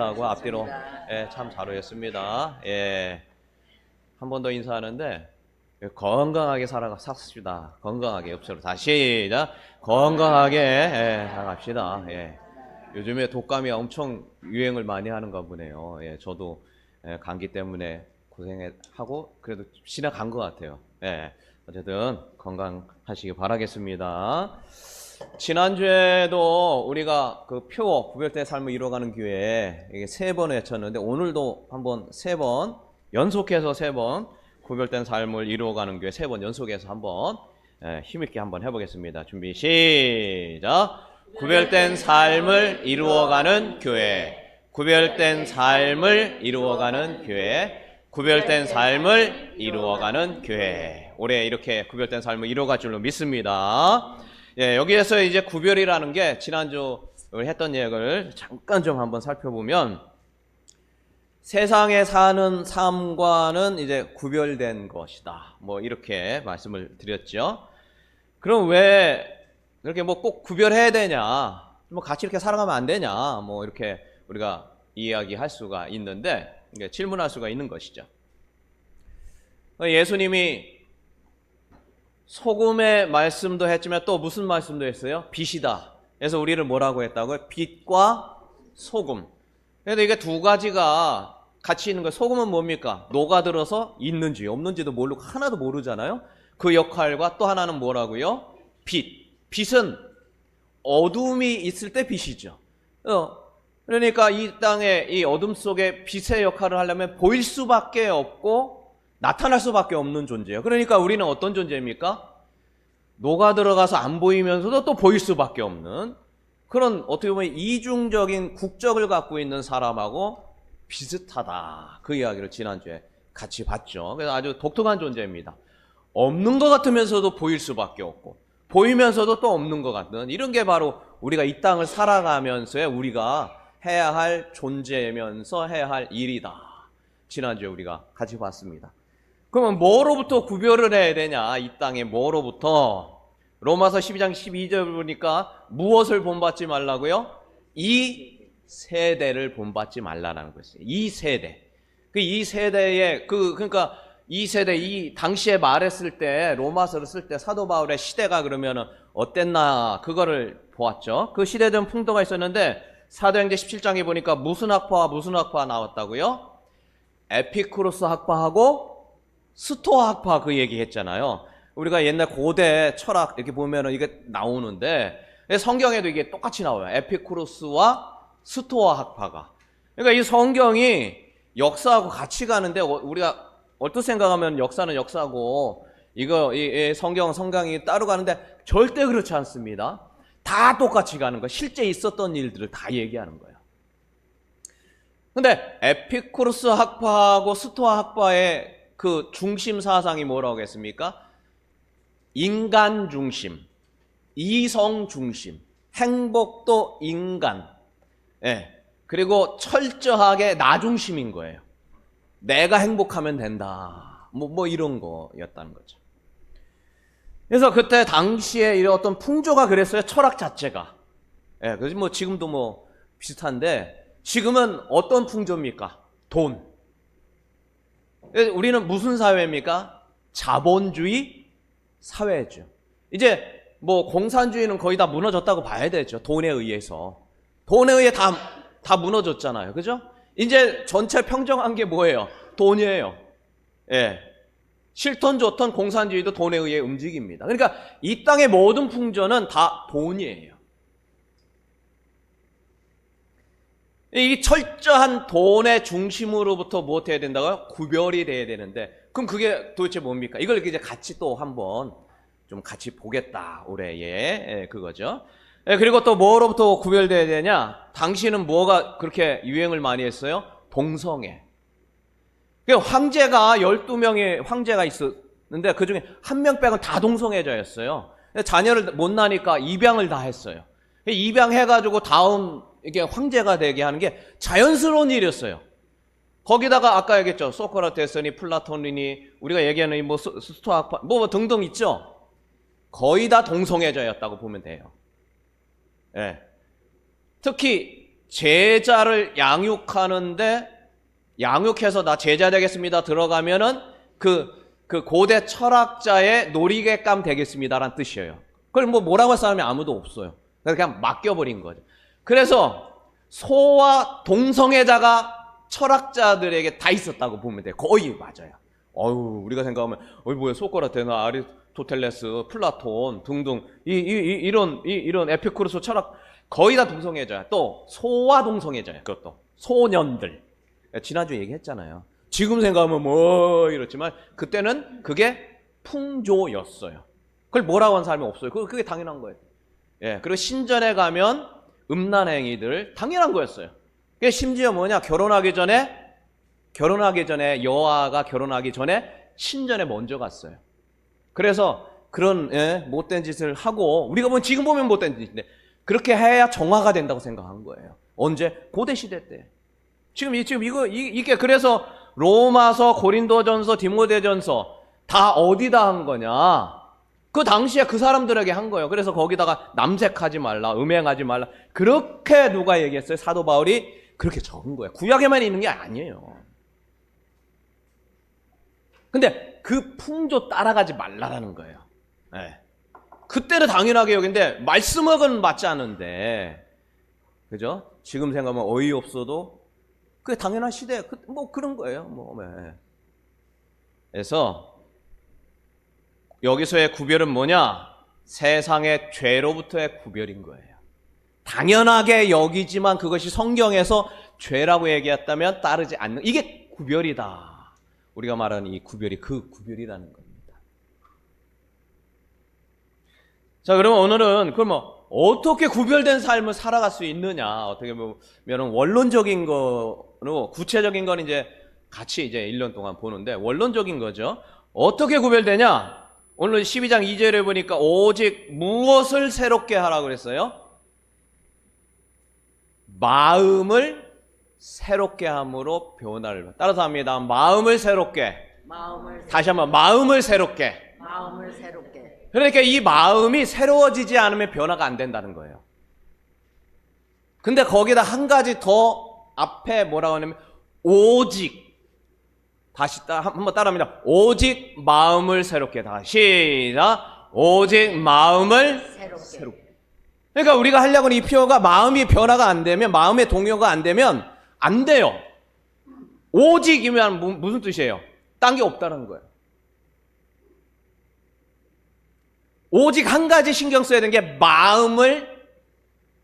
하고 앞뒤로 참 잘 오셨습니다. 한 번 더 인사하는데 건강하게 삽시다. 건강하게 옆으로 다시 시작. 건강하게 살아갑시다. 요즘에 독감이 엄청 유행을 많이 하는가 보네요. 저도 감기 때문에 고생하고 그래도 지나간 것 같아요. 어쨌든 건강하시기 바라겠습니다. 지난주에도 우리가 그 표 구별된 삶을 이루어가는 교회 이게 3번 외쳤는데 오늘도 한번 3번 연속해서 3번 구별된 삶을 이루어가는 교회 3번 연속해서 한번 힘있게 한번 해보겠습니다. 준비 시작. 구별된 삶을 이루어가는 교회, 구별된 삶을 이루어가는 교회, 구별된 삶을 이루어가는 교회. 올해 이렇게 구별된 삶을 이루어갈 줄로 믿습니다. 여기에서 이제 구별이라는 게 지난주 했던 얘기를 잠깐 좀 한번 살펴보면 세상에 사는 삶과는 이제 구별된 것이다. 뭐 이렇게 말씀을 드렸죠. 그럼 왜 그렇게 뭐 꼭 구별해야 되냐? 뭐 같이 이렇게 살아가면 안 되냐? 뭐 이렇게 우리가 이야기할 수가 있는데 질문할 수가 있는 것이죠. 예수님이 소금의 말씀도 했지만 또 무슨 말씀도 했어요? 빛이다. 그래서 우리를 뭐라고 했다고요? 빛과 소금. 그런데 이게 두 가지가 같이 있는 거예요. 소금은 뭡니까? 녹아들어서 있는지 없는지도 모르고 하나도 모르잖아요. 그 역할과 또 하나는 뭐라고요? 빛. 빛은 어둠이 있을 때 빛이죠. 그러니까 이 땅에 이 어둠 속에 빛의 역할을 하려면 보일 수밖에 없고 나타날 수밖에 없는 존재예요. 그러니까 우리는 어떤 존재입니까? 녹아 들어가서 안 보이면서도 또 보일 수밖에 없는 그런 어떻게 보면 이중적인 국적을 갖고 있는 사람하고 비슷하다. 그 이야기를 지난주에 같이 봤죠. 그래서 아주 독특한 존재입니다. 없는 것 같으면서도 보일 수밖에 없고 보이면서도 또 없는 것 같은 이런 게 바로 우리가 이 땅을 살아가면서의 우리가 해야 할 존재면서 해야 할 일이다. 지난주에 우리가 같이 봤습니다. 그러면 뭐로부터 구별을 해야 되냐? 이 땅에 뭐로부터? 로마서 12장 12절 보니까 무엇을 본받지 말라고요? 이 세대를 본받지 말라라는 것이에요. 이 세대. 이 세대에 그러니까 이 세대 이 당시에 말했을 때 로마서를 쓸 때 사도 바울의 시대가 그러면은 어땠나 그거를 보았죠. 그 시대적 풍토가 있었는데 사도행전 17장에 보니까 무슨 학파와 무슨 학파 나왔다고요? 에피쿠로스 학파하고 스토아 학파 그 얘기 했잖아요. 우리가 옛날 고대 철학 이렇게 보면은 이게 나오는데 성경에도 이게 똑같이 나와요. 에피쿠로스와 스토아 학파가. 그러니까 이 성경이 역사하고 같이 가는데 우리가 어떻게 생각하면 역사는 역사고 이거 이 성경은 성경이 따로 가는데 절대 그렇지 않습니다. 다 똑같이 가는 거예요. 실제 있었던 일들을 다 얘기하는 거예요. 근데 에피쿠로스 학파하고 스토아 학파의 그 중심 사상이 뭐라고 했습니까? 인간 중심, 이성 중심, 행복도 인간, 그리고 철저하게 나 중심인 거예요. 내가 행복하면 된다. 뭐 이런 거였다는 거죠. 그래서 그때 당시에 이런 어떤 풍조가 그랬어요. 철학 자체가. 그래서 뭐 지금도 뭐 비슷한데 지금은 어떤 풍조입니까? 돈. 우리는 무슨 사회입니까? 자본주의 사회죠. 이제 뭐 공산주의는 거의 다 무너졌다고 봐야 되죠. 돈에 의해서. 돈에 의해 다 무너졌잖아요. 그죠? 이제 전체 평정한 게 뭐예요? 돈이에요. 싫던 좋던 공산주의도 돈에 의해 움직입니다. 그러니까 이 땅의 모든 풍조는 다 돈이에요. 이 철저한 돈의 중심으로부터 무엇 해야 된다고요? 구별이 돼야 되는데 그럼 그게 도대체 뭡니까? 이걸 이제 같이 또 한번 좀 같이 보겠다 올해에 그거죠. 그리고 또 뭐로부터 구별돼야 되냐? 당시는 뭐가 그렇게 유행을 많이 했어요? 동성애. 황제가 12명의 황제가 있었는데 그중에 한 명 빼고는 다 동성애자였어요. 자녀를 못 낳으니까 입양을 다 했어요. 입양해가지고 다음 이게 황제가 되게 하는 게 자연스러운 일이었어요. 거기다가 아까 얘기했죠. 소크라테스니 플라톤이니 우리가 얘기하는 뭐 스토아학파 뭐 등등 있죠. 거의 다 동성애자였다고 보면 돼요. 특히 제자를 양육하는데 양육해서 나 제자 되겠습니다 들어가면은 그 고대 철학자의 놀이객감 되겠습니다라는 뜻이에요. 그걸 뭐라고 할 사람이 아무도 없어요. 그냥 맡겨버린 거죠. 그래서 소와 동성애자가 철학자들에게 다 있었다고 보면 돼요. 거의 맞아요. 우리가 생각하면 뭐야 소크라테나 아리스토텔레스, 플라톤 등등 이런 에피쿠르스 철학 거의 다 동성애자야. 또 소와 동성애자야. 그것도 소년들. 지난주 얘기했잖아요. 지금 생각하면 뭐 이렇지만 그때는 그게 풍조였어요. 그걸 뭐라고 하는 사람이 없어요. 그게 당연한 거예요. 예, 그리고 신전에 가면 음란행위들 당연한 거였어요. 그게 심지어 뭐냐, 결혼하기 전에 여아가 결혼하기 전에 신전에 먼저 갔어요. 그래서 그런 못된 짓을 하고, 우리가 지금 보면 못된 짓인데 그렇게 해야 정화가 된다고 생각한 거예요. 언제? 고대 시대 때. 지금 이게 그래서 로마서, 고린도전서, 디모데전서 다 어디다 한 거냐? 그 당시에 그 사람들에게 한 거예요. 그래서 거기다가 남색하지 말라, 음행하지 말라. 그렇게 누가 얘기했어요? 사도 바울이 그렇게 적은 거예요. 구약에만 있는 게 아니에요. 근데 그 풍조 따라가지 말라라는 거예요. 네. 그때는 당연하게 여긴데 말씀은 맞지 않은데, 그죠? 지금 생각하면 어이없어도 그게 당연한 시대, 뭐 그런 거예요. 네. 그래서 여기서의 구별은 뭐냐? 세상의 죄로부터의 구별인 거예요. 당연하게 여기지만 그것이 성경에서 죄라고 얘기했다면 따르지 않는, 이게 구별이다. 우리가 말하는 이 구별이 그 구별이라는 겁니다. 자, 그러면 오늘은 어떻게 구별된 삶을 살아갈 수 있느냐? 어떻게 보면 원론적인 거로, 구체적인 건 이제 같이 이제 1년 동안 보는데, 원론적인 거죠. 어떻게 구별되냐? 오늘 12장 2절에 보니까 오직 무엇을 새롭게 하라고 그랬어요? 마음을 새롭게 함으로 변화를. 따라서 합니다. 마음을 새롭게. 다시 한번 마음을 새롭게. 그러니까 이 마음이 새로워지지 않으면 변화가 안 된다는 거예요. 근데 거기다 한 가지 더 앞에 뭐라고 하냐면 오직. 다시 한번 따라합니다. 오직 마음을 새롭게. 다시 시작. 오직 마음을 새롭게. 그러니까 우리가 하려고 하는 이 표현가 마음이 변화가 안 되면, 마음의 동요가 안 되면 안 돼요. 오직이면 무슨 뜻이에요? 딴 게 없다는 거예요. 오직 한 가지 신경 써야 되는 게 마음을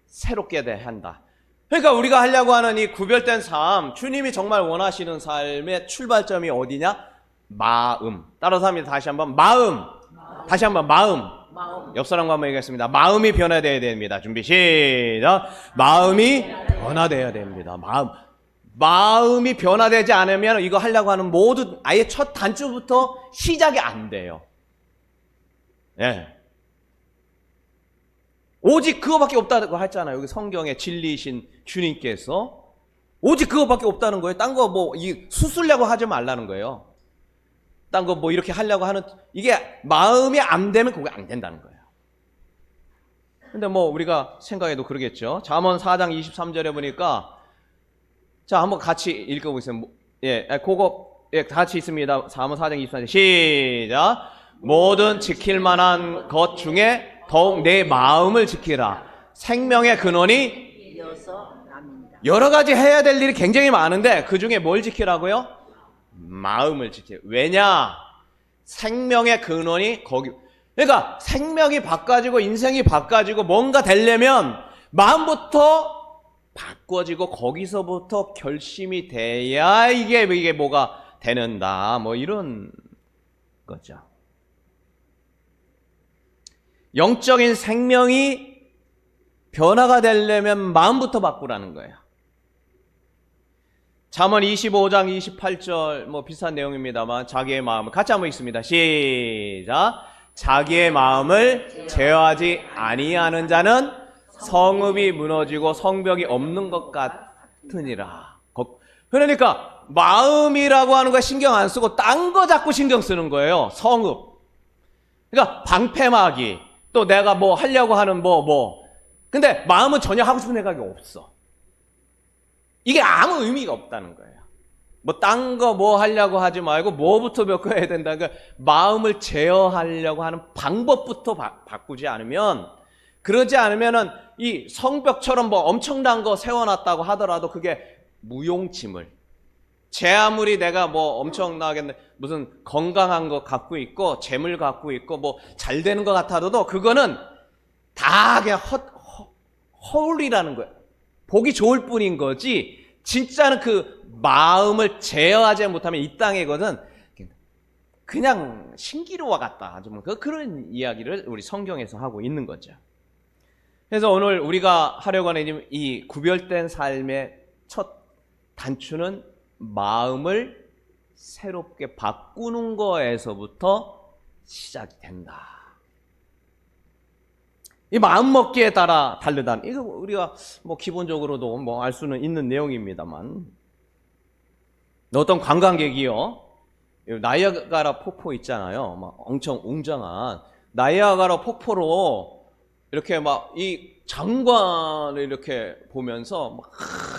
새롭게 한다. 그러니까 우리가 하려고 하는 이 구별된 삶, 주님이 정말 원하시는 삶의 출발점이 어디냐? 마음. 따라서 합니다. 다시 한번 마음. 다시 한번 마음. 옆 사람과 한번 얘기하겠습니다. 마음이 변화되어야 됩니다. 준비 시작. 마음이 변화되어야 됩니다. 마음이 변화되지 않으면 이거 하려고 하는 모두 아예 첫 단추부터 시작이 안 돼요. 예. 오직 그거밖에 없다고 했잖아요. 여기 성경의 진리이신 주님께서 오직 그거밖에 없다는 거예요. 딴 거 수술려고 하지 말라는 거예요. 딴 거 이렇게 하려고 하는, 이게 마음이 안 되면 그게 안 된다는 거예요. 근데 우리가 생각해도 그러겠죠. 잠언 4장 23절에 보니까, 자, 한번 같이 읽어보겠습니다. 같이 있습니다. 잠언 4장 23절 시작. 모든 지킬 만한 것 중에 더욱 내 마음을 지키라. 생명의 근원이 여러 가지 해야 될 일이 굉장히 많은데 그 중에 뭘 지키라고요? 마음을 지키라. 왜냐? 생명의 근원이 거기. 그러니까 생명이 바꿔지고 인생이 바꿔지고 뭔가 되려면 마음부터 바꿔지고 거기서부터 결심이 돼야 이게 뭐가 되는다. 이런 거죠. 영적인 생명이 변화가 되려면 마음부터 바꾸라는 거예요. 잠언 25장 28절 비슷한 내용입니다만 자기의 마음을 같이 한번 읽습니다. 시작. 자기의 마음을 제어하지 아니하는 자는 성읍이 무너지고 성벽이 없는 것 같으니라. 그러니까 마음이라고 하는 거 신경 안 쓰고 딴 거 자꾸 신경 쓰는 거예요. 성읍. 그러니까 방패막이, 또 내가 하려고 하는 근데 마음은 전혀 하고 싶은 생각이 없어. 이게 아무 의미가 없다는 거예요. 뭐 딴 거 뭐 하려고 하지 말고 뭐부터 바꿔야 된다. 그러니까 마음을 제어하려고 하는 방법부터 바꾸지 않으면, 그러지 않으면은 이 성벽처럼 뭐 엄청난 거 세워놨다고 하더라도 그게 무용지물. 제 아무리 내가 뭐 엄청나게 무슨 건강한 거 갖고 있고 재물 갖고 있고 뭐 잘 되는 것 같아도 그거는 다 그냥 허울이라는 거예요. 보기 좋을 뿐인 거지 진짜는 그 마음을 제어하지 못하면 이 땅에거든 그냥 신기루와 같다. 좀 그런 이야기를 우리 성경에서 하고 있는 거죠. 그래서 오늘 우리가 하려고 하는 이 구별된 삶의 첫 단추는 마음을 새롭게 바꾸는 거에서부터 시작이 된다. 이 마음 먹기에 따라 다르다. 이거 우리가 뭐 기본적으로도 뭐 알 수는 있는 내용입니다만, 어떤 관광객이요, 나이아가라 폭포 있잖아요. 막 엄청 웅장한 나이아가라 폭포로 이렇게 막 이 장관을 이렇게 보면서 막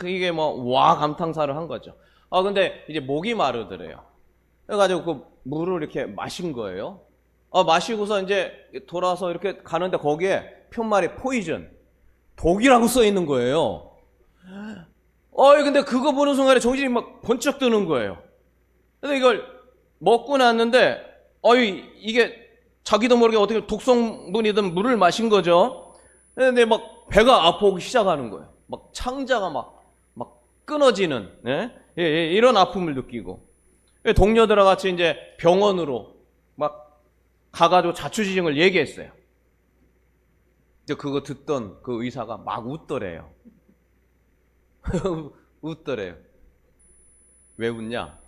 이게 뭐 와 감탄사를 한 거죠. 근데 이제 목이 마르더래요. 그래가지고 그 물을 이렇게 마신 거예요. 마시고서 이제 돌아서 이렇게 가는데 거기에 편말에 포이즌, 독이라고 써 있는 거예요. 근데 그거 보는 순간에 정신이 막 번쩍 드는 거예요. 근데 이걸 먹고 났는데, 이게 자기도 모르게 어떻게 독성분이든 물을 마신 거죠. 근데 막 배가 아프기 시작하는 거예요. 막 창자가 막 끊어지는, 이런 아픔을 느끼고. 동료들과 같이 이제 병원으로 막 가가지고 자초지종을 얘기했어요. 이제 그거 듣던 그 의사가 막 웃더래요. 웃더래요. 왜 웃냐?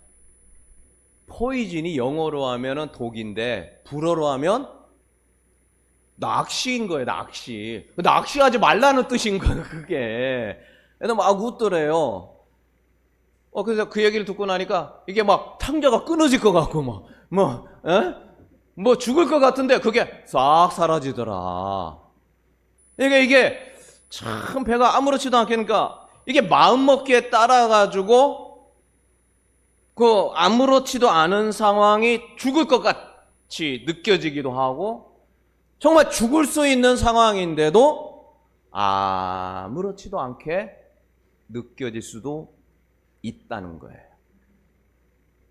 포이즌이 영어로 하면은 독인데 불어로 하면 낚시인 거예요, 낚시. 낚시하지 말라는 뜻인 거예요, 그게. 애들 막 웃더래요. 그래서 그 얘기를 듣고 나니까 이게 막 탕자가 끊어질 것 같고 뭐 죽을 것 같은데 그게 싹 사라지더라. 이게 참 배가 아무렇지도 않게니까 이게 마음 먹기에 따라가지고 그 아무렇지도 않은 상황이 죽을 것 같이 느껴지기도 하고 정말 죽을 수 있는 상황인데도 아무렇지도 않게 느껴질 수도 있다는 거예요.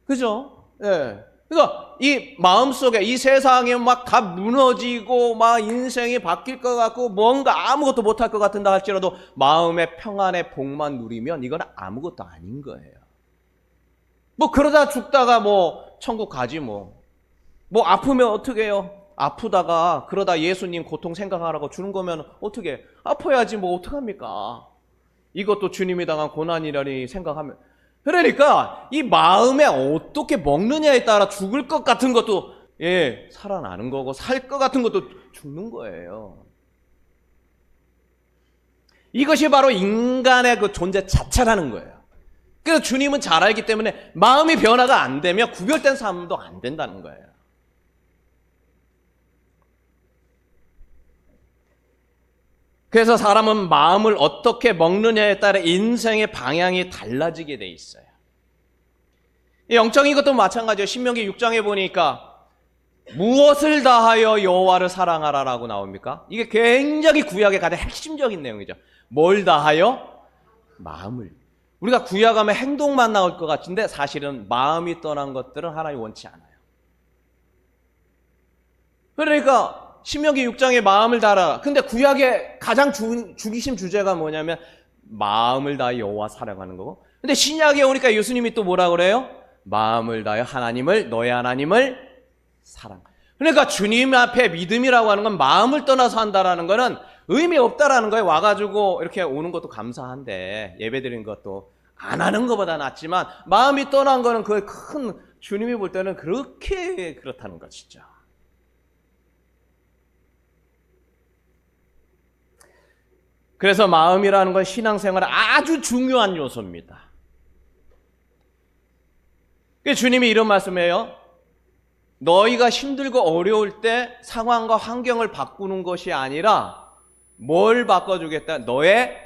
그죠? 예. 그러니까 이 마음속에 이 세상에 막 다 무너지고 막 인생이 바뀔 것 같고 뭔가 아무것도 못할 것 같은다 할지라도 마음의 평안의 복만 누리면 이건 아무것도 아닌 거예요. 뭐 그러다 죽다가 뭐 천국 가지 뭐 아프면 어떻게 해요? 아프다가 그러다 예수님 고통 생각하라고 주는 거면 어떻게 해? 아파야지 뭐 어떡합니까? 이것도 주님이 당한 고난이라니 생각하면, 그러니까 이 마음에 어떻게 먹느냐에 따라 죽을 것 같은 것도 살아나는 거고 살 것 같은 것도 죽는 거예요. 이것이 바로 인간의 그 존재 자체라는 거예요. 그래서 주님은 잘 알기 때문에 마음이 변화가 안 되면 구별된 삶도 안 된다는 거예요. 그래서 사람은 마음을 어떻게 먹느냐에 따라 인생의 방향이 달라지게 돼 있어요. 영적인 것도 마찬가지예요. 신명기 6장에 보니까 무엇을 다하여 여호와를 사랑하라라고 나옵니까? 이게 굉장히 구약의 가장 핵심적인 내용이죠. 뭘 다하여? 마음을. 우리가 구약하면 행동만 나올 것 같은데 사실은 마음이 떠난 것들은 하나님 원치 않아요. 그러니까 신명기 6장에 마음을 다하라. 근데 구약의 가장 주기심 주제가 뭐냐면 마음을 다하여 여호와 사랑하는 거고. 근데 신약에 오니까 예수님이 또 뭐라 그래요? 마음을 다하여 너의 하나님을 사랑. 그러니까 주님 앞에 믿음이라고 하는 건 마음을 떠나서 한다라는 거는 의미 없다라는 거예요. 와가지고 이렇게 오는 것도 감사한데 예배 드리는 것도 안 하는 것보다 낫지만 마음이 떠난 거는 그 큰 주님이 볼 때는 그렇게 그렇다는 것이죠. 그래서 마음이라는 건 신앙생활에 아주 중요한 요소입니다. 주님이 이런 말씀이에요. 너희가 힘들고 어려울 때 상황과 환경을 바꾸는 것이 아니라 뭘 바꿔주겠다? 너의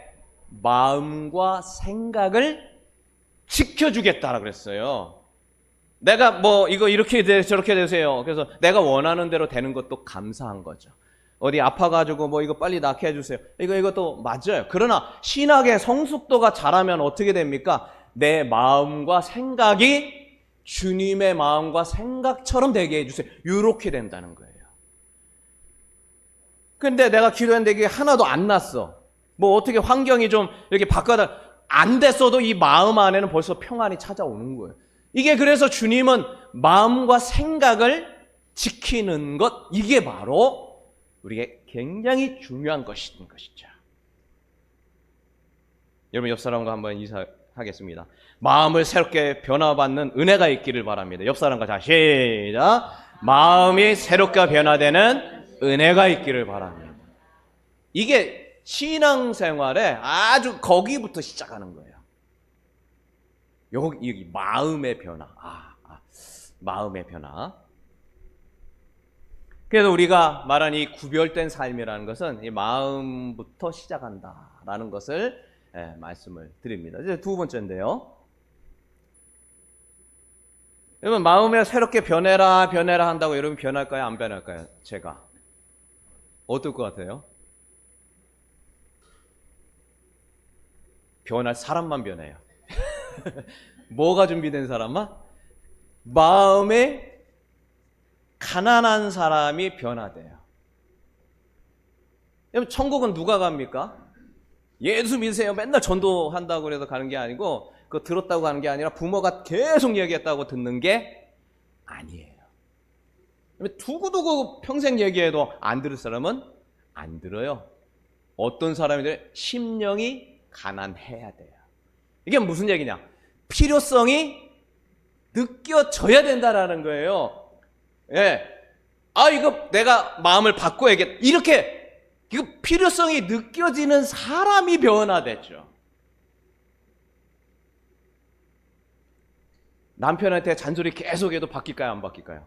마음과 생각을 지켜주겠다라 그랬어요. 내가 뭐 이거 이렇게 저렇게 되세요. 그래서 내가 원하는 대로 되는 것도 감사한 거죠. 어디 아파가지고 뭐 이거 빨리 낫게 해주세요. 이것도 맞아요. 그러나 신학의 성숙도가 자라면 어떻게 됩니까? 내 마음과 생각이 주님의 마음과 생각처럼 되게 해주세요. 이렇게 된다는 거예요. 근데 내가 기도했는데 이게 하나도 안 났어. 뭐 어떻게 환경이 좀 이렇게 바꿔다 안 됐어도 이 마음 안에는 벌써 평안이 찾아오는 거예요. 이게 그래서 주님은 마음과 생각을 지키는 것, 이게 바로 우리에게 굉장히 중요한 것인 것이죠. 여러분 옆 사람과 한번 인사하겠습니다. 마음을 새롭게 변화받는 은혜가 있기를 바랍니다. 옆 사람과 자 시작. 마음이 새롭게 변화되는 은혜가 있기를 바랍니다. 이게 신앙생활에 아주 거기부터 시작하는 거예요. 여기 마음의 변화. 마음의 변화. 그래서 우리가 말한 이 구별된 삶이라는 것은 이 마음부터 시작한다라는 것을 말씀을 드립니다. 이제 두 번째인데요. 여러분 마음에 새롭게 변해라 한다고 여러분 변할까요? 안 변할까요? 제가 어떨 것 같아요? 변할 사람만 변해요. 뭐가 준비된 사람만? 마음에 가난한 사람이 변화돼요. 여러분 천국은 누가 갑니까? 예수 믿으세요. 맨날 전도한다고 해서 가는 게 아니고 그거 들었다고 가는 게 아니라 부모가 계속 얘기했다고 듣는 게 아니에요. 두고두고 평생 얘기해도 안 들을 사람은 안 들어요. 어떤 사람이든 심령이 가난해야 돼요. 이게 무슨 얘기냐? 필요성이 느껴져야 된다라는 거예요. 예. 이거 내가 마음을 바꿔야겠다. 이렇게 이거 필요성이 느껴지는 사람이 변화됐죠. 남편한테 잔소리 계속해도 바뀔까요? 안 바뀔까요?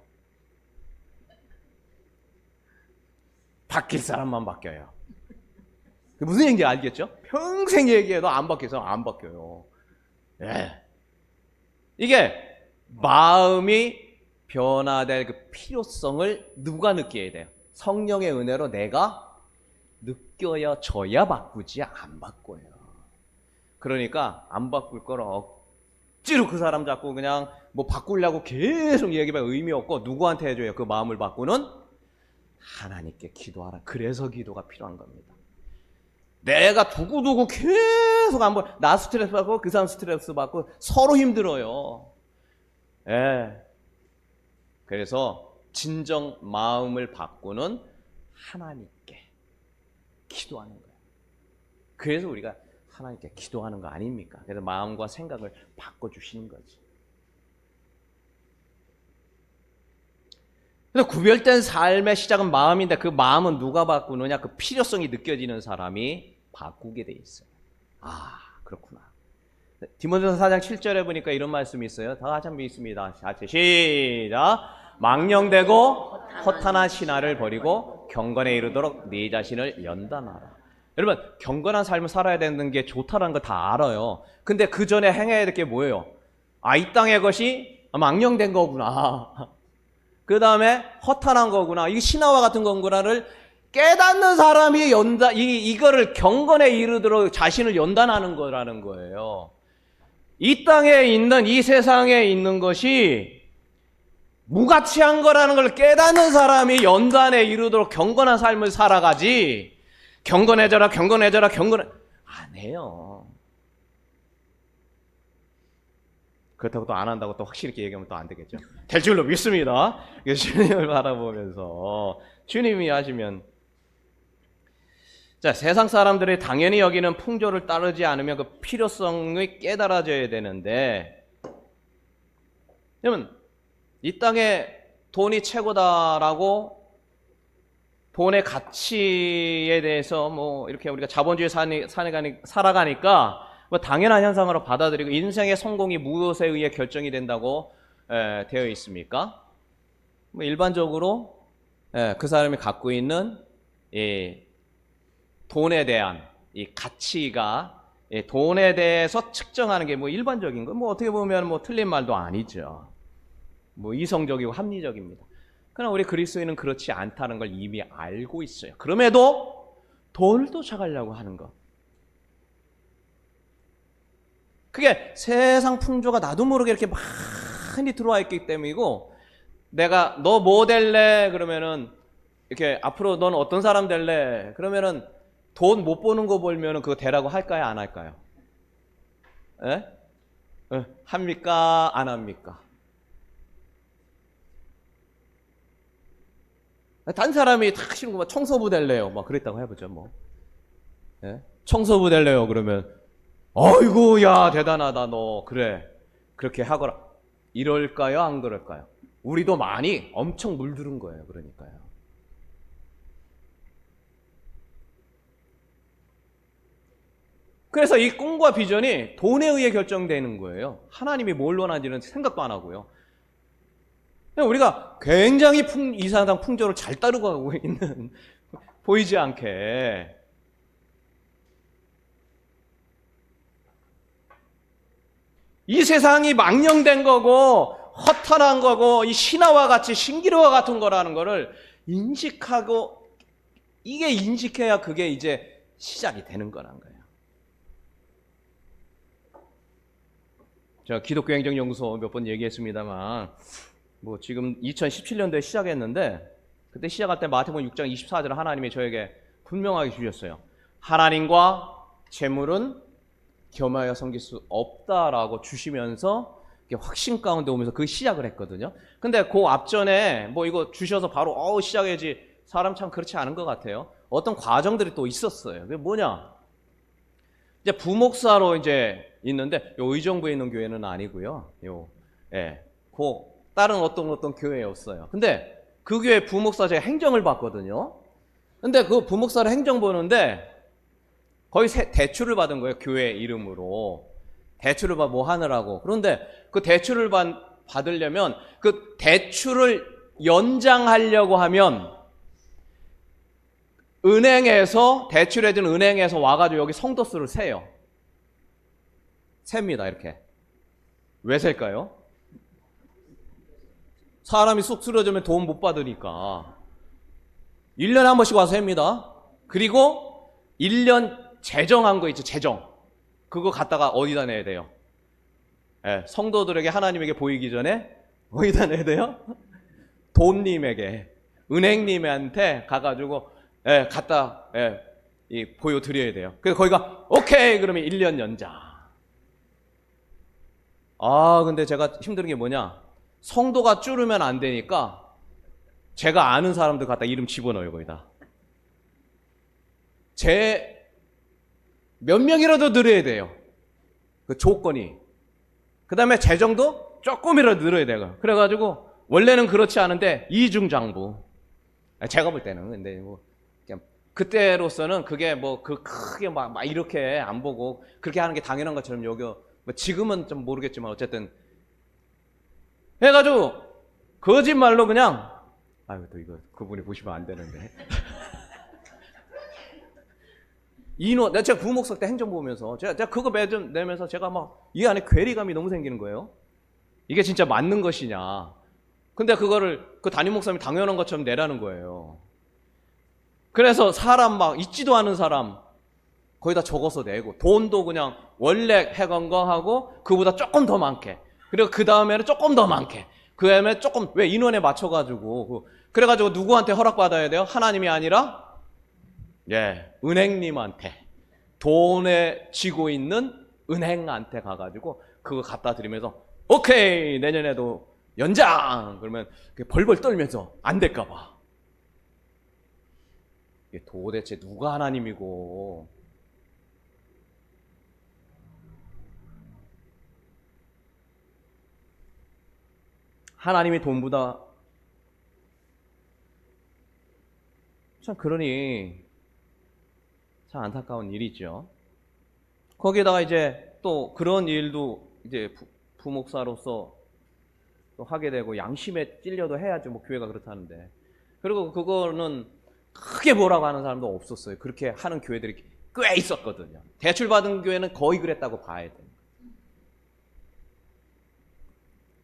바뀔 사람만 바뀌어요. 무슨 얘기인지 알겠죠? 평생 얘기해도 안 바뀌어서 안 바뀌어요. 예. 이게 마음이 변화될 그 필요성을 누가 느껴야 돼요? 성령의 은혜로 내가 느껴져야 바꾸지 안 바꿔요. 그러니까 안 바꿀 거를 억지로 그 사람 잡고 그냥 뭐 바꾸려고 계속 얘기하면 의미 없고 누구한테 해줘요? 그 마음을 바꾸는 하나님께 기도하라. 그래서 기도가 필요한 겁니다. 내가 두고두고 계속 나 스트레스 받고 그 사람 스트레스 받고 서로 힘들어요. 예. 그래서 진정 마음을 바꾸는 하나님께 기도하는 거예요. 그래서 우리가 하나님께 기도하는 거 아닙니까? 그래서 마음과 생각을 바꿔주시는 거지. 그래서 구별된 삶의 시작은 마음인데 그 마음은 누가 바꾸느냐? 그 필요성이 느껴지는 사람이 바꾸게 돼 있어요. 그렇구나. 디모데후서 4장 7절에 보니까 이런 말씀이 있어요. 다 같이 한번 읽습니다. 같이 시작. 망령되고 허탄한 신화를 버리고 경건에 이르도록 네 자신을 연단하라. 여러분 경건한 삶을 살아야 되는 게 좋다는 거 다 알아요. 근데 그 전에 행해야 될 게 뭐예요? 이 땅의 것이 망령된 거구나. 그 다음에 허탄한 거구나. 이게 신화와 같은 거구나를 깨닫는 사람이 이거를 경건에 이르도록 자신을 연단하는 거라는 거예요. 이 땅에 있는, 이 세상에 있는 것이 무가치한 거라는 걸 깨닫는 사람이 연단에 이르도록 경건한 삶을 살아가지, 경건해져라 안 해요. 그렇다고 또 안 한다고 또 확실히 이렇게 얘기하면 또 안 되겠죠. 될 줄로 믿습니다. 주님을 바라보면서 주님이 하시면, 자, 세상 사람들이 당연히 여기는 풍조를 따르지 않으면 그 필요성이 깨달아져야 되는데, 여러분 이 땅에 돈이 최고다라고 돈의 가치에 대해서 뭐 이렇게 우리가 자본주의 살아가니까 뭐 당연한 현상으로 받아들이고 인생의 성공이 무엇에 의해 결정이 된다고 되어 있습니까? 뭐 일반적으로 그 사람이 갖고 있는 이 돈에 대한 이 가치가 돈에 대해서 측정하는 게 뭐 일반적인 거, 뭐 어떻게 보면 뭐 틀린 말도 아니죠. 뭐 이성적이고 합리적입니다. 그러나 우리 그리스도인은 그렇지 않다는 걸 이미 알고 있어요. 그럼에도 돈을 쫓아가려고 하는 것. 그게 세상 풍조가 나도 모르게 이렇게 많이 들어와 있기 때문이고, 내가 너 뭐 될래? 그러면은 이렇게 앞으로 넌 어떤 사람 될래? 그러면은 돈 못 버는 거 벌면은 그거 되라고 할까요? 안 할까요? 예? 합니까? 안 합니까? 단 사람이 다 싫은 거 막 청소부 될래요. 막 그랬다고 해보죠, 뭐. 예? 청소부 될래요. 그러면, 어이구, 야, 대단하다, 너. 그래. 그렇게 하거라. 이럴까요? 안 그럴까요? 우리도 많이 엄청 물들은 거예요. 그러니까요. 그래서 이 꿈과 비전이 돈에 의해 결정되는 거예요. 하나님이 뭘 원하는지는 생각도 안 하고요. 우리가 굉장히 이 세상 풍조를 잘 따르고 가고 있는, 보이지 않게. 이 세상이 망령된 거고 허탄한 거고 이 신화와 같이 신기루와 같은 거라는 거를 인식하고, 이게 인식해야 그게 이제 시작이 되는 거란 거예요. 제가 기독교 행정연구소 몇 번 얘기했습니다만, 뭐 지금 2017년도에 시작했는데, 그때 시작할 때 마태복음 6장 24절을 하나님이 저에게 분명하게 주셨어요. 하나님과 재물은 겸하여 섬길 수 없다라고 주시면서 확신 가운데 오면서 그 시작을 했거든요. 근데 그 앞전에 뭐 이거 주셔서 바로 시작해야지, 사람 참 그렇지 않은 것 같아요. 어떤 과정들이 또 있었어요. 그게 뭐냐? 이제 부목사로 이제 있는데, 요 의정부에 있는 교회는 아니고요. 그 다른 어떤 교회였어요. 근데 그 교회 부목사 제가 행정을 봤거든요. 근데 그 부목사를 행정 보는데 거의 대출을 받은 거예요. 교회 이름으로. 대출을 뭐 하느라고. 그런데 그 대출을 받으려면 그 대출을 연장하려고 하면 은행에서, 대출해준 은행에서 와가지고 여기 성도수를 세요. 셉니다, 이렇게. 왜 셀까요? 사람이 쑥 쓰러지면 돈 못 받으니까. 1년에 한 번씩 와서 셉니다. 그리고 1년 재정한 거 있죠, 재정. 그거 갖다가 어디다 내야 돼요? 성도들에게, 하나님에게 보이기 전에 어디다 내야 돼요? 돈님에게, 은행님한테 가가지고 갖다 보여드려야 돼요. 그래서 거기가 오케이 그러면 1년 연장. 근데 제가 힘든 게 뭐냐, 성도가 줄으면 안 되니까 제가 아는 사람들 갖다 이름 집어넣어요. 거기다 제 몇 명이라도 늘어야 돼요. 그 조건이. 그 다음에 재정도 조금이라도 늘어야 돼요. 그래가지고 원래는 그렇지 않은데 이중장부. 제가 볼 때는. 근데 뭐 그때로서는 그게 뭐 그 크게 막 이렇게 안 보고 그렇게 하는 게 당연한 것처럼 여겨. 뭐 지금은 좀 모르겠지만 어쨌든 해가지고 거짓말로 그냥, 또 이거 그분이 보시면 안 되는데. 제가 부목사 때 행정 보면서 제가 그거 매점 내면서 제가 막 이 안에 괴리감이 너무 생기는 거예요. 이게 진짜 맞는 것이냐. 근데 그거를 그 담임 목사님이 당연한 것처럼 내라는 거예요. 그래서 사람 막 있지도 않은 사람 거기다 적어서 내고, 돈도 그냥 원래 해간 거 하고 그보다 조금 더 많게, 그리고 그 다음에는 조금 더 많게, 그 다음에 조금, 왜 인원에 맞춰가지고, 그래가지고 누구한테 허락받아야 돼요? 하나님이 아니라 은행님한테, 돈에 쥐고 있는 은행한테 가가지고 그거 갖다 드리면서 오케이 내년에도 연장. 그러면 벌벌 떨면서 안 될까봐. 이게 도대체 누가 하나님이고, 하나님이 돈보다, 참 그러니 참 안타까운 일이죠. 거기에다가 이제 또 그런 일도 이제 부목사로서 또 하게 되고, 양심에 찔려도 해야죠. 뭐 교회가 그렇다는데. 그리고 그거는 크게 뭐라고 하는 사람도 없었어요. 그렇게 하는 교회들이 꽤 있었거든요. 대출받은 교회는 거의 그랬다고 봐야 돼요.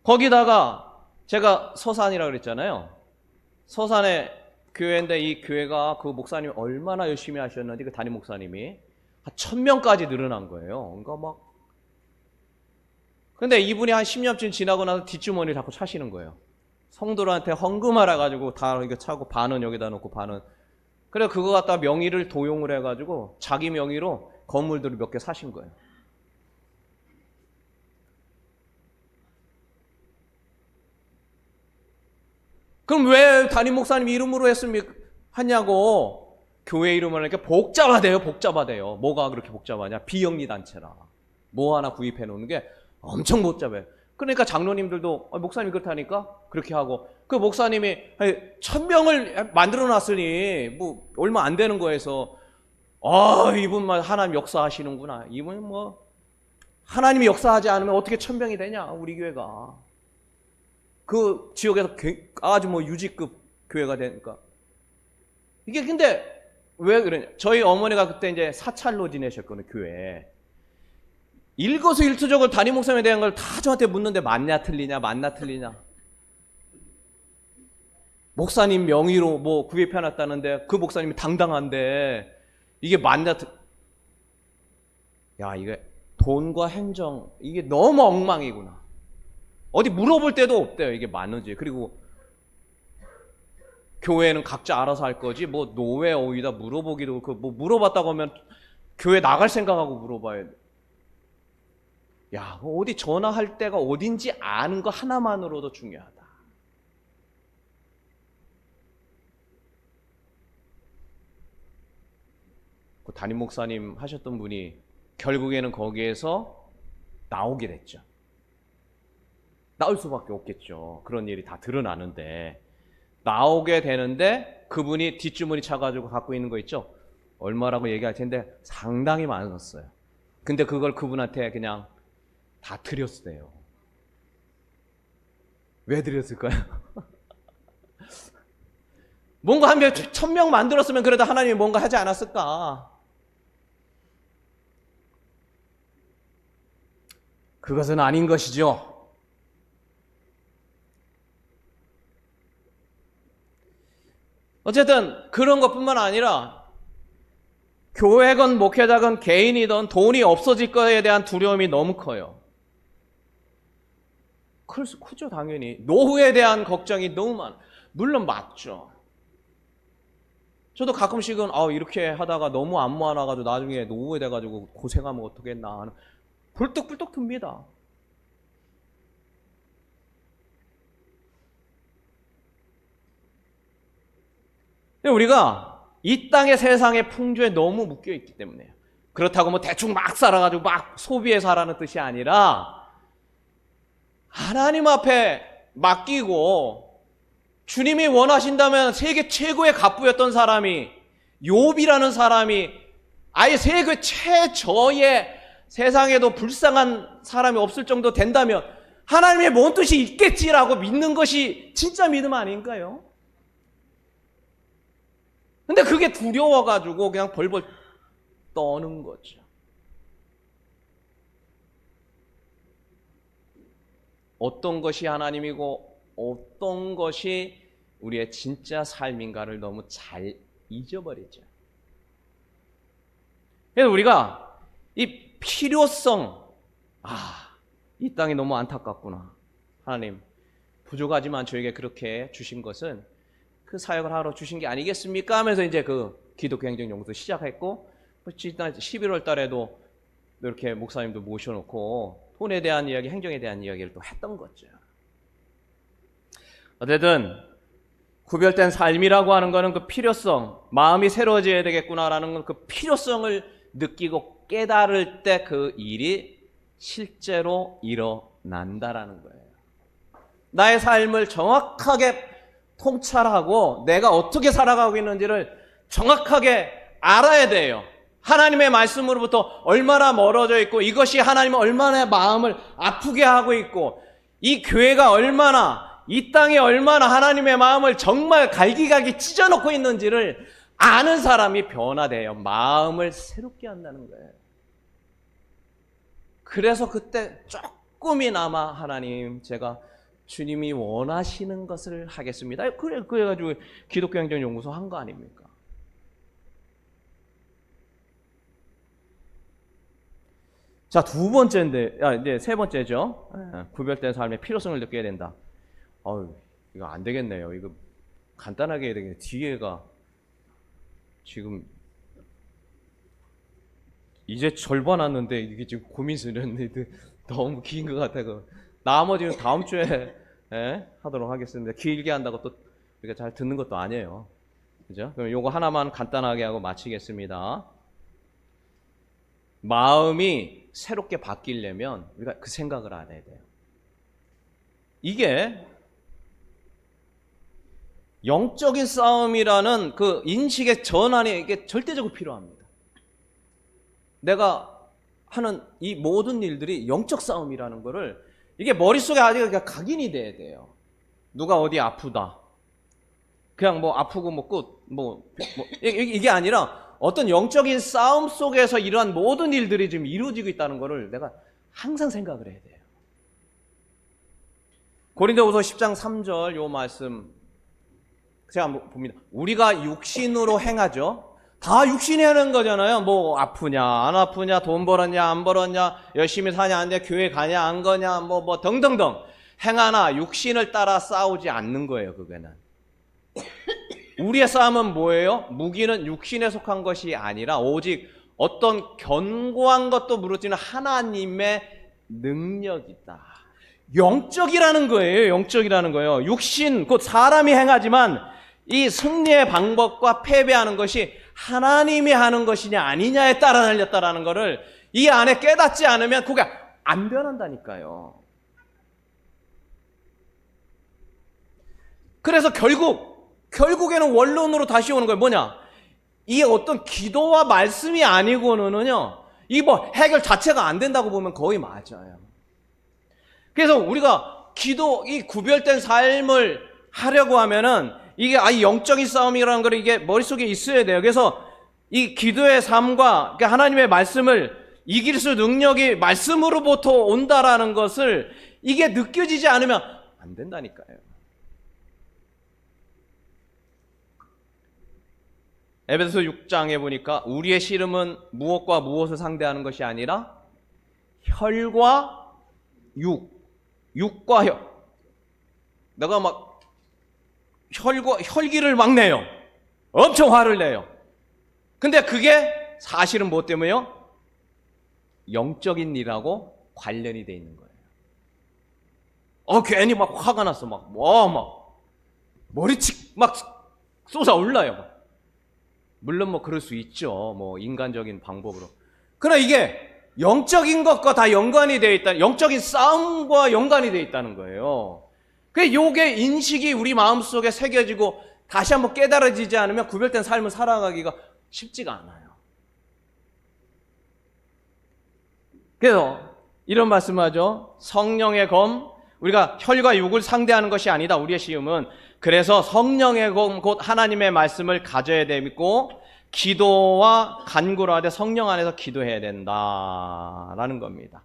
거기다가 제가 서산이라고 그랬잖아요. 서산에 교회인데 이 교회가 그 목사님이 얼마나 열심히 하셨는지 그 담임 목사님이 한 1000명까지 늘어난 거예요. 그러니까 막 근데 이분이 한 10년쯤 지나고 나서 뒷주머니를 자꾸 차시는 거예요. 성도들한테 헌금하라 가지고 다 이거 차고 반은 여기다 놓고 반은 그래 그거 갖다 명의를 도용을 해가지고 자기 명의로 건물들을 몇 개 사신 거예요. 그럼 왜 담임 목사님 이름으로 하냐고. 교회 이름을 이렇게 복잡하대요. 뭐가 그렇게 복잡하냐? 비영리 단체라. 뭐 하나 구입해 놓는 게 엄청 복잡해. 그러니까 장로님들도 목사님이 그렇다니까 그렇게 하고 그 목사님이 1000명을 만들어 놨으니 뭐 얼마 안 되는 거에서 이분만 하나님 역사하시는구나. 이분은 뭐 하나님이 역사하지 않으면 어떻게 1000명이 되냐 우리 교회가. 그 지역에서 아주 뭐 유지급 교회가 되니까. 이게 근데 왜 그러냐. 저희 어머니가 그때 이제 사찰로 지내셨거든요, 교회에. 일거수일투족을 담임 목사님에 대한 걸 다 저한테 묻는데 맞냐 틀리냐. 목사님 명의로 뭐 구입해놨다는데 그 목사님이 당당한데 이게 맞냐 야 이게 돈과 행정 이게 너무 엉망이구나. 어디 물어볼 데도 없대요. 이게 맞는지. 그리고 교회는 각자 알아서 할 거지 뭐 노회 어디다 물어보기도 뭐 물어봤다고 하면 교회 나갈 생각하고 물어봐야 돼. 야 어디 전화할 때가 어딘지 아는 거 하나만으로도 중요하다. 그 담임 목사님 하셨던 분이 결국에는 거기에서 나오게 됐죠. 나올 수밖에 없겠죠. 그런 일이 다 드러나는데 나오게 되는데 그분이 뒷주머니 차가지고 갖고 있는 거 있죠. 얼마라고 얘기할 텐데 상당히 많았어요. 근데 그걸 그분한테 그냥 다 드렸어요. 왜 드렸을까요? 뭔가 한 1000명 만들었으면 그래도 하나님이 뭔가 하지 않았을까? 그것은 아닌 것이죠. 어쨌든 그런 것뿐만 아니라 교회건 목회자건 개인이든 돈이 없어질 거에 대한 두려움이 너무 커요. 크죠 당연히. 노후에 대한 걱정이 너무 많아. 물론 맞죠. 저도 가끔씩은 이렇게 하다가 너무 안 모아놔가지고 나중에 노후에 돼가지고 고생하면 어떡했나 하는 불뚝불뚝 듭니다. 우리가 이 땅의 세상의 풍조에 너무 묶여있기 때문에요. 그렇다고 뭐 대충 막 살아가지고 막 소비해서 하라는 뜻이 아니라 하나님 앞에 맡기고 주님이 원하신다면 세계 최고의 갑부였던 사람이 욥이라는 사람이 아예 세계 최저의 세상에도 불쌍한 사람이 없을 정도 된다면 하나님의 뭔 뜻이 있겠지라고 믿는 것이 진짜 믿음 아닌가요? 근데 그게 두려워가지고 그냥 벌벌 떠는 거죠. 어떤 것이 하나님이고 어떤 것이 우리의 진짜 삶인가를 너무 잘 잊어버리죠. 그래서 우리가 이 필요성, 이 땅이 너무 안타깝구나. 하나님, 부족하지만 저에게 그렇게 주신 것은 그 사역을 하러 주신 게 아니겠습니까? 하면서 이제 그 기독교 행정 연구소 시작했고, 지난 11월 달에도 이렇게 목사님도 모셔놓고 돈에 대한 이야기, 행정에 대한 이야기를 또 했던 거죠. 어쨌든 구별된 삶이라고 하는 거는 그 필요성, 마음이 새로워져야 되겠구나라는 건 그 필요성을 느끼고 깨달을 때 그 일이 실제로 일어난다라는 거예요. 나의 삶을 정확하게 통찰하고 내가 어떻게 살아가고 있는지를 정확하게 알아야 돼요. 하나님의 말씀으로부터 얼마나 멀어져 있고 이것이 하나님은 얼마나 마음을 아프게 하고 있고 이 교회가 얼마나 이 땅에 얼마나 하나님의 마음을 정말 갈기갈기 찢어놓고 있는지를 아는 사람이 변화돼요. 마음을 새롭게 한다는 거예요. 그래서 그때 조금이나마 하나님, 제가 주님이 원하시는 것을 하겠습니다. 그래가지고 기독교 행정연구소 한 거 아닙니까? 자, 두 번째인데, 이제 세 번째죠. 구별된 삶의 필요성을 느껴야 된다. 이거 안 되겠네요. 이거 간단하게 해야 되겠네. 뒤에가 지금 이제 절반 왔는데 이게 지금 고민스러운데 너무 긴 것 같아서 나머지는 다음 주에 하도록 하겠습니다. 길게 한다고 또 우리가 잘 듣는 것도 아니에요. 그죠? 그럼 요거 하나만 간단하게 하고 마치겠습니다. 마음이 새롭게 바뀌려면 우리가 그 생각을 안 해야 돼요. 이게 영적인 싸움이라는 그 인식의 전환이 이게 절대적으로 필요합니다. 내가 하는 이 모든 일들이 영적 싸움이라는 거를 이게 머릿속에 아직 각인이 돼야 돼요. 누가 어디 아프다. 그냥 뭐 아프고 뭐 끝. 이게 아니라 어떤 영적인 싸움 속에서 이러한 모든 일들이 지금 이루어지고 있다는 거를 내가 항상 생각을 해야 돼요. 고린도후서 10장 3절 요 말씀 제가 한번 봅니다. 우리가 육신으로 행하죠. 다 육신이 하는 거잖아요. 뭐 아프냐 안 아프냐, 돈 벌었냐 안 벌었냐, 열심히 사냐 안 돼, 교회 가냐 안 가냐, 뭐 등등등 행하나 육신을 따라 싸우지 않는 거예요. 그거는 우리의 싸움은 뭐예요? 무기는 육신에 속한 것이 아니라 오직 어떤 견고한 것도 무너지는 하나님의 능력이다. 영적이라는 거예요. 영적이라는 거예요. 육신 곧 사람이 행하지만 이 승리의 방법과 패배하는 것이 하나님이 하는 것이냐 아니냐에 따라 달렸다라는 것을 이 안에 깨닫지 않으면 그게 안 변한다니까요. 그래서 결국에는 원론으로 다시 오는 거예요. 뭐냐? 이게 어떤 기도와 말씀이 아니고는요, 이 뭐 해결 자체가 안 된다고 보면 거의 맞아요. 그래서 우리가 이 구별된 삶을 하려고 하면은 이게 영적인 싸움이라는 걸 이게 머릿속에 있어야 돼요. 그래서 이 기도의 삶과 하나님의 말씀을 이길 수 능력이 말씀으로부터 온다라는 것을 이게 느껴지지 않으면 안 된다니까요. 에베소서 6장에 보니까 우리의 씨름은 무엇과 무엇을 상대하는 것이 아니라 혈과 육과 혈. 내가 막 혈기를 막 내요. 엄청 화를 내요. 근데 그게 사실은 뭐 때문에요? 영적인 일하고 관련이 돼 있는 거예요. 괜히 막 화가 났어. 막 머리치 막 쏟아 올라요. 물론 뭐 그럴 수 있죠. 뭐 인간적인 방법으로. 그러나 이게 영적인 것과 다 연관이 되어 있다. 영적인 싸움과 연관이 되어 있다는 거예요. 요게 인식이 우리 마음속에 새겨지고 다시 한번 깨달아지지 않으면 구별된 삶을 살아가기가 쉽지가 않아요. 그래서 이런 말씀을 하죠. 성령의 검, 우리가 혈과 육을 상대하는 것이 아니다. 우리의 시험은. 그래서 성령의 검, 곧 하나님의 말씀을 가져야 되고 기도와 간구를 하되 성령 안에서 기도해야 된다라는 겁니다.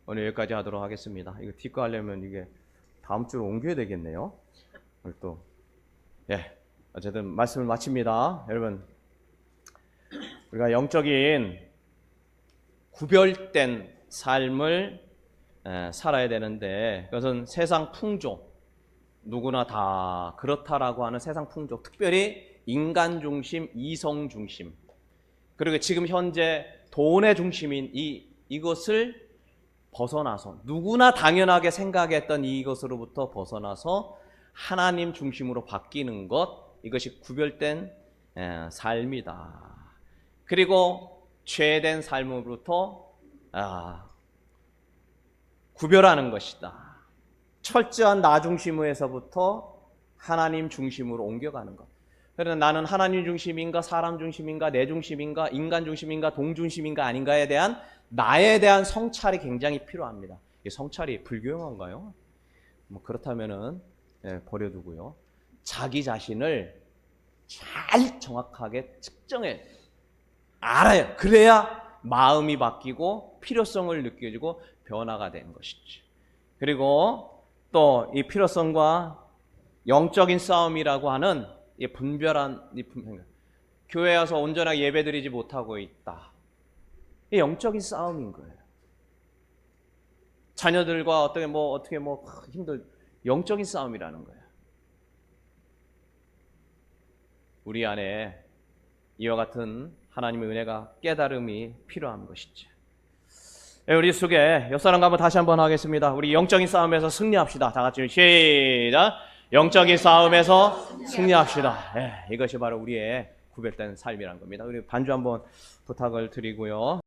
오늘 여기까지 하도록 하겠습니다. 이거 뒷거 하려면 이게 다음 주로 옮겨야 되겠네요. 오늘 또 어쨌든 말씀을 마칩니다. 여러분, 우리가 영적인 구별된 삶을 살아야 되는데 그것은 세상 풍조, 누구나 다 그렇다라고 하는 세상 풍조, 특별히 인간 중심, 이성 중심, 그리고 지금 현재 돈의 중심인 이것을 벗어나서 누구나 당연하게 생각했던 이것으로부터 벗어나서 하나님 중심으로 바뀌는 것, 이것이 구별된 삶이다. 그리고 죄된 삶으로부터 구별하는 것이다. 철저한 나 중심에서부터 하나님 중심으로 옮겨가는 것. 그래서 나는 하나님 중심인가, 사람 중심인가, 내 중심인가, 인간 중심인가, 동 중심인가 아닌가에 대한 나에 대한 성찰이 굉장히 필요합니다. 이 성찰이 불교용한가요? 뭐 그렇다면은 버려두고요. 자기 자신을 잘 정확하게 측정해 알아요. 그래야 마음이 바뀌고 필요성을 느껴지고 변화가 되는 것이지. 그리고 또 이 필요성과 영적인 싸움이라고 하는 이 분별한 이 교회 와서 온전하게 예배드리지 못하고 있다. 이 영적인 싸움인 거예요. 자녀들과 어떻게 힘들 영적인 싸움이라는 거예요. 우리 안에 이와 같은 하나님의 은혜가 깨달음이 필요한 것이지. 우리 속에 옆 사람과 한번 다시 한번 하겠습니다. 우리 영적인 싸움에서 승리합시다. 다 같이 시작. 영적인 싸움에서 승리합시다. 이것이 바로 우리의 구별된 삶이란 겁니다. 우리 반주 한번 부탁을 드리고요.